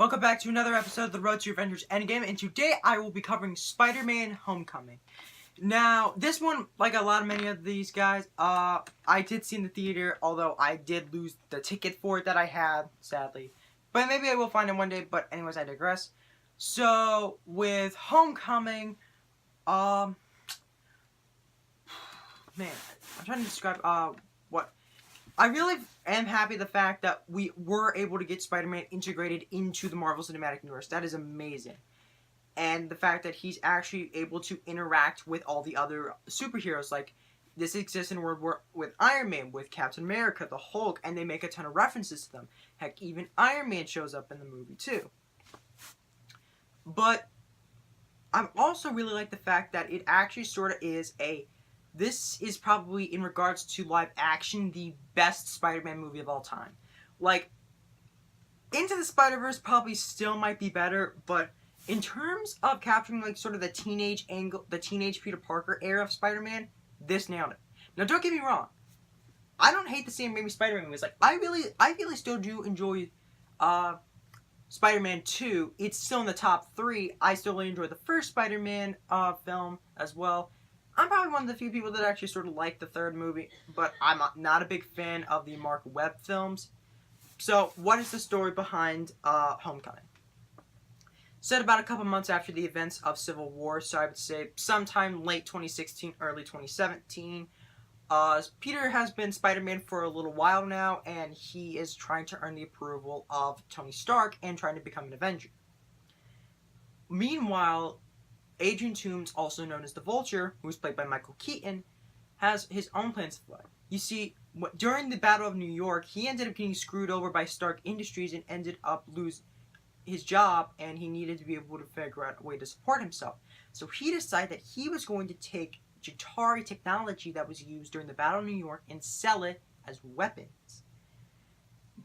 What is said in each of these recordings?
Welcome back to another episode of the Road to Avengers Endgame, and today I will be covering Spider-Man Homecoming. Now, this one, like many of these guys, I did see in the theater, although I did lose the ticket for it that I had, sadly. But maybe I will find it one day, but anyways, I digress. So, with Homecoming, man, I'm trying to describe, what... I really am happy the fact that we were able to get Spider-Man integrated into the Marvel Cinematic Universe. That is amazing. And the fact that he's actually able to interact with all the other superheroes. Like, this exists in World War with Iron Man, with Captain America, the Hulk, and they make a ton of references to them. Heck, even Iron Man shows up in the movie, too. But I also really like the fact that it actually sort of is a... This is probably, in regards to live action, the best Spider-Man movie of all time. Like, Into the Spider-Verse probably still might be better, but in terms of capturing, like, sort of the teenage angle, the teenage Peter Parker era of Spider-Man, this nailed it. Now, don't get me wrong. I don't hate the Sam Raimi Spider-Man movies. Like, I really still do enjoy, Spider-Man 2. It's still in the top 3. I still really enjoy the first Spider-Man, film as well. I'm probably one of the few people that actually sort of like the third movie, but I'm not a big fan of the Mark Webb films. So, what is the story behind Homecoming? Set about a couple months after the events of Civil War, so I would say sometime late 2016, early 2017. Peter has been Spider-Man for a little while now, and he is trying to earn the approval of Tony Stark and trying to become an Avenger. Meanwhile, Adrian Toomes, also known as the Vulture, who is played by Michael Keaton, has his own plans afoot. You see, during the Battle of New York, he ended up getting screwed over by Stark Industries and ended up losing his job, and he needed to be able to figure out a way to support himself. So he decided that he was going to take Chitauri technology that was used during the Battle of New York and sell it as weapons.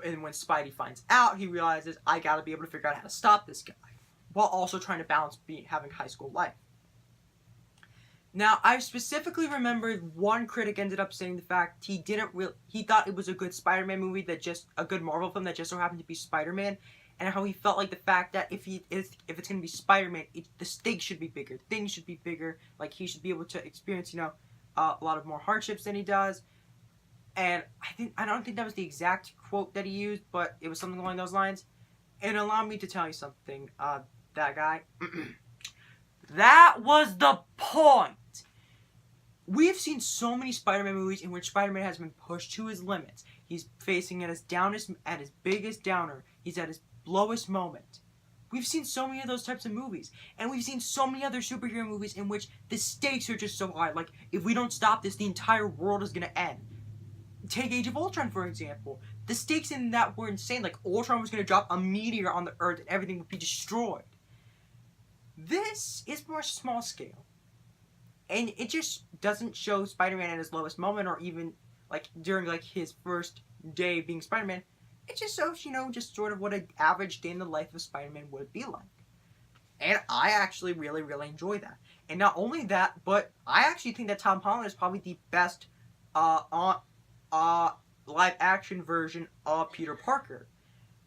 And when Spidey finds out, he realizes, I gotta be able to figure out how to stop this guy, while also trying to balance having high school life. Now, I specifically remember one critic ended up saying the fact he thought it was a good Spider-Man movie, a good Marvel film that just so happened to be Spider-Man, and how he felt like the fact that if it's going to be Spider-Man, the stakes should be bigger, things should be bigger, like he should be able to experience, a lot of more hardships than he does. And I don't think that was the exact quote that he used, but it was something along those lines. And allow me to tell you something, that guy. That was the point. We've seen so many Spider-Man movies in which Spider-Man has been pushed to his limits. He's facing at his biggest downer. He's at his lowest moment. We've seen so many of those types of movies. And we've seen so many other superhero movies in which the stakes are just so high. Like, if we don't stop this, the entire world is going to end. Take Age of Ultron, for example. The stakes in that were insane. Like, Ultron was going to drop a meteor on the Earth and everything would be destroyed. This is more small scale. And it just doesn't show Spider-Man at his lowest moment, or even, like, during, like, his first day being Spider-Man. It just shows, just sort of what an average day in the life of Spider-Man would be like. And I actually really, really enjoy that. And not only that, but I actually think that Tom Holland is probably the best, live-action version of Peter Parker.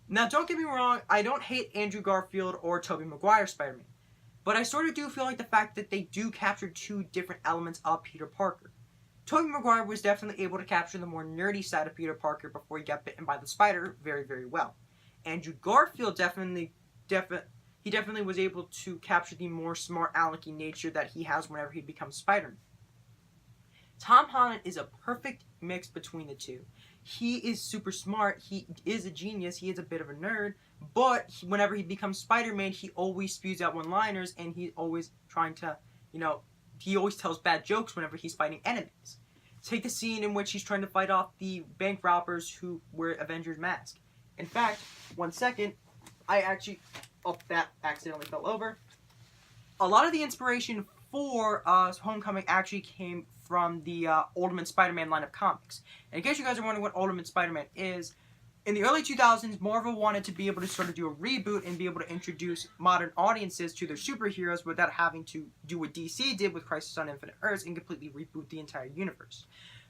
Now, don't get me wrong, I don't hate Andrew Garfield or Tobey Maguire Spider-Man. But I sort of do feel like the fact that they do capture two different elements of Peter Parker. Tobey Maguire was definitely able to capture the more nerdy side of Peter Parker before he got bitten by the spider very, very well. Andrew Garfield definitely was able to capture the more smart alecky nature that he has whenever he becomes Spider-Man. Tom Holland is a perfect mix between the two. He is super smart, he is a genius, he is a bit of a nerd, but whenever he becomes Spider-Man, he always spews out one-liners, and he's always trying to, he always tells bad jokes whenever he's fighting enemies. Take the scene in which he's trying to fight off the bank robbers who wear Avengers masks. In fact, 1 second, that accidentally fell over. A lot of the inspiration for Homecoming actually came from the Ultimate Spider-Man line of comics. And in case you guys are wondering what Ultimate Spider-Man is, in the early 2000s, Marvel wanted to be able to sort of do a reboot and be able to introduce modern audiences to their superheroes without having to do what DC did with Crisis on Infinite Earths and completely reboot the entire universe.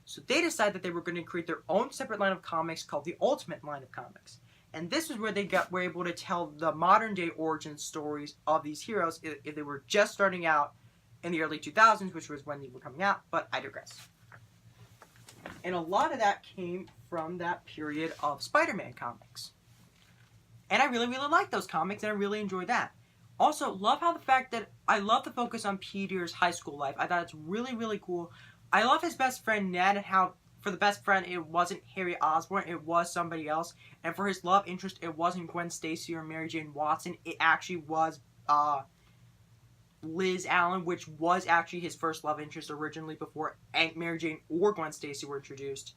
So they decided that they were going to create their own separate line of comics called the Ultimate line of comics. And this is where they were able to tell the modern day origin stories of these heroes if they were just starting out in the early 2000s, which was when they were coming out, but I digress. And a lot of that came from that period of Spider-Man comics. And I really, really like those comics, and I really enjoy that. Also, love how the fact that I love the focus on Peter's high school life. I thought it's really, really cool. I love his best friend Ned, and how for the best friend it wasn't Harry Osborn, it was somebody else. And for his love interest, it wasn't Gwen Stacy or Mary Jane Watson. It actually was Liz Allen, which was actually his first love interest originally before Mary Jane or Gwen Stacy were introduced.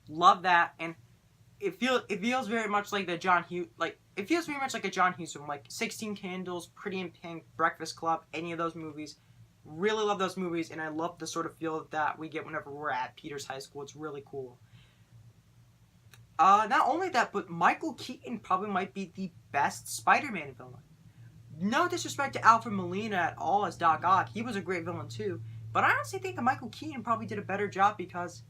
Love that, and it feels very much like the John Hughes, it feels very much like a John Hughes film, like 16 Candles, Pretty in Pink, Breakfast Club, any of those movies. Really love those movies, and I love the sort of feel that we get whenever we're at Peter's high school. It's really cool. Not only that, but Michael Keaton probably might be the best Spider-Man villain. No disrespect to Alfred Molina at all as Doc Ock. He was a great villain too. But I honestly think that Michael Keaton probably did a better job, because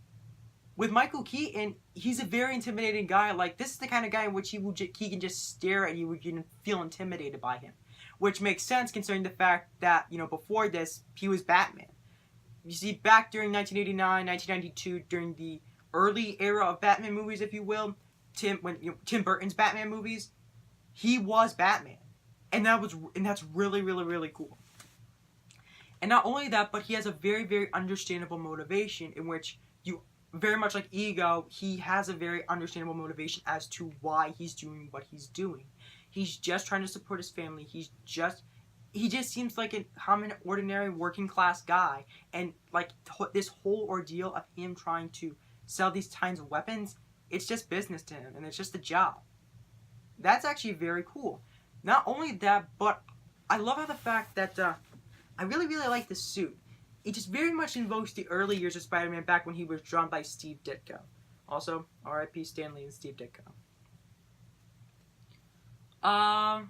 with Michael Keaton, he's a very intimidating guy. Like, this is the kind of guy in which he can just stare at you and you can feel intimidated by him. Which makes sense considering the fact that, before this, he was Batman. You see, back during 1989, 1992, during the early era of Batman movies, if you will, Tim Burton's Batman movies, he was Batman. And that's really, really, really cool. And not only that, but he has a very, very understandable motivation in which very much like Ego, he has a very understandable motivation as to why he's doing what he's doing. He's just trying to support his family. He just seems like a common, ordinary, working class guy. And this whole ordeal of him trying to sell these kinds of weapons, it's just business to him, and it's just a job. That's actually very cool. Not only that, but I love how the fact that I really, really like the suit. It just very much invokes the early years of Spider-Man back when he was drawn by Steve Ditko. Also, R.I.P. Stan Lee and Steve Ditko. I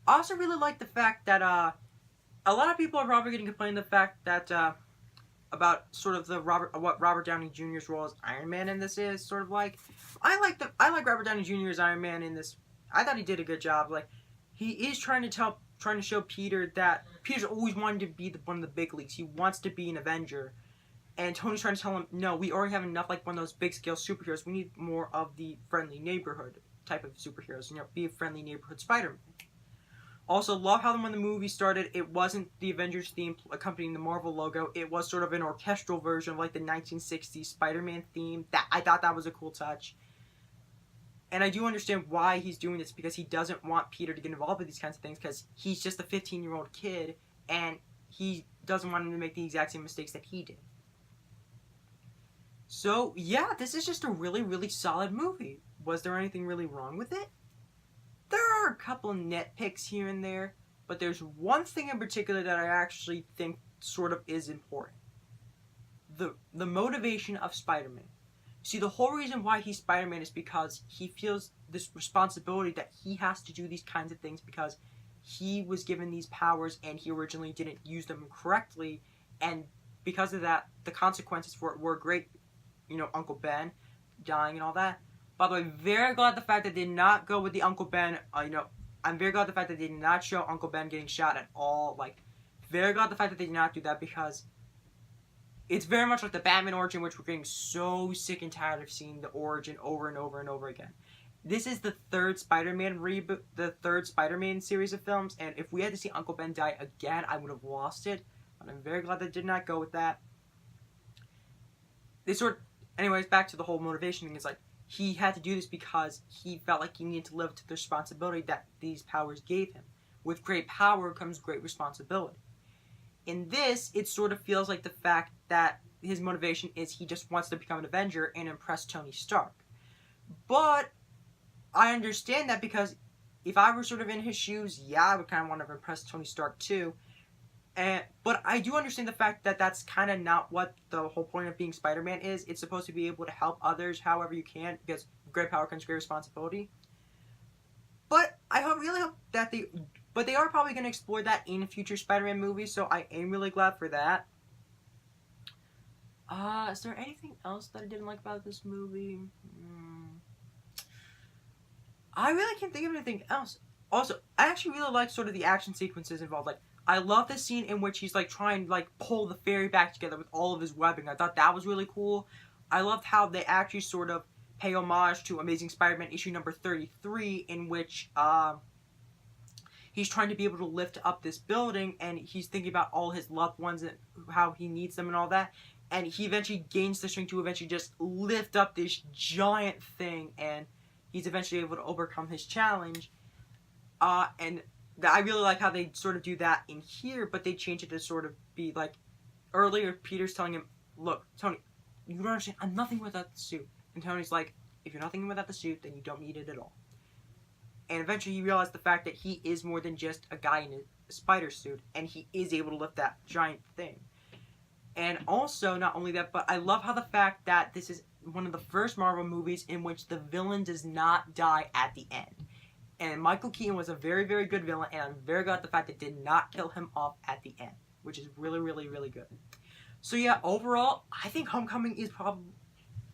also really like the fact that a lot of people are probably going to complain the fact that about sort of what Robert Downey Jr.'s role as Iron Man in this is sort of like. I like Robert Downey Jr. as Iron Man in this. I thought he did a good job. Like, he is trying to show Peter that Peter's always wanted to be one of the big leagues. He wants to be an Avenger. And Tony's trying to tell him, no, we already have enough like one of those big scale superheroes. We need more of the friendly neighborhood type of superheroes. Be a friendly neighborhood Spider-Man. Also, love how when the movie started, it wasn't the Avengers theme accompanying the Marvel logo. It was sort of an orchestral version of like the 1960s Spider-Man theme. I thought that was a cool touch. And I do understand why he's doing this, because he doesn't want Peter to get involved with these kinds of things, because he's just a 15-year-old kid, and he doesn't want him to make the exact same mistakes that he did. So, yeah, this is just a really, really solid movie. Was there anything really wrong with it? There are a couple nitpicks here and there, but there's one thing in particular that I actually think sort of is important. The motivation of Spider-Man. See, the whole reason why he's Spider-Man is because he feels this responsibility that he has to do these kinds of things because he was given these powers and he originally didn't use them correctly, and because of that, the consequences for it were great. Uncle Ben dying and all that. By the way, very glad the fact that they did not go with the Uncle Ben, I'm very glad the fact that they did not show Uncle Ben getting shot at all. Very glad the fact that they did not do that, because it's very much like the Batman origin, which we're getting so sick and tired of seeing the origin over and over and over again. This is the third Spider-Man reboot, the third Spider-Man series of films, and if we had to see Uncle Ben die again, I would have lost it. But I'm very glad they did not go with that. Anyways, back to the whole motivation thing. It's like, he had to do this because he felt like he needed to live up to the responsibility that these powers gave him. With great power comes great responsibility. In this, it sort of feels like the fact that his motivation is he just wants to become an Avenger and impress Tony Stark. But I understand that, because if I were sort of in his shoes, yeah, I would kind of want to impress Tony Stark too. But I do understand the fact that that's kind of not what the whole point of being Spider-Man is. It's supposed to be able to help others however you can, because great power comes great responsibility. But really hope that they are probably going to explore that in future Spider-Man movies, so I am really glad for that. Is there anything else that I didn't like about this movie? I really can't think of anything else. Also, I actually really like sort of the action sequences involved. Like, I love the scene in which he's like trying to like pull the ferry back together with all of his webbing. I thought that was really cool. I loved how they actually sort of pay homage to Amazing Spider-Man issue number 33, in which he's trying to be able to lift up this building, and he's thinking about all his loved ones and how he needs them and all that. And he eventually gains the strength to eventually just lift up this giant thing, and he's eventually able to overcome his challenge. And I really like how they sort of do that in here, but they change it to sort of be like, earlier Peter's telling him, look, Tony, you don't understand, I'm nothing without the suit. And Tony's like, if you're nothing without the suit, then you don't need it at all. And eventually you realize the fact that he is more than just a guy in a spider suit, and he is able to lift that giant thing. And also, not only that, but I love how the fact that this is one of the first Marvel movies in which the villain does not die at the end. And Michael Keaton was a very, very good villain, and I'm very glad the fact it did not kill him off at the end, which is really, really, really good. So yeah, overall, I think Homecoming is probably,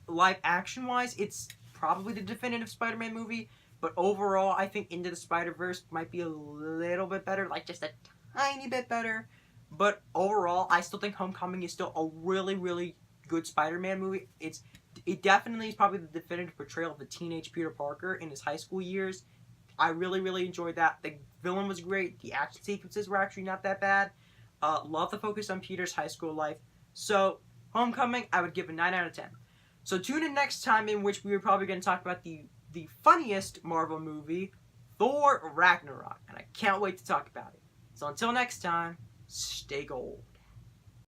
live action-wise, it's probably the definitive Spider-Man movie, but overall, I think Into the Spider-Verse might be a little bit better, like just a tiny bit better. But overall, I still think Homecoming is still a really, really good Spider-Man movie. It definitely is probably the definitive portrayal of the teenage Peter Parker in his high school years. I really, really enjoyed that. The villain was great. The action sequences were actually not that bad. Love the focus on Peter's high school life. So, Homecoming, I would give a 9 out of 10. So tune in next time, in which we are probably going to talk about the funniest Marvel movie, Thor Ragnarok. And I can't wait to talk about it. So until next time, stay gold.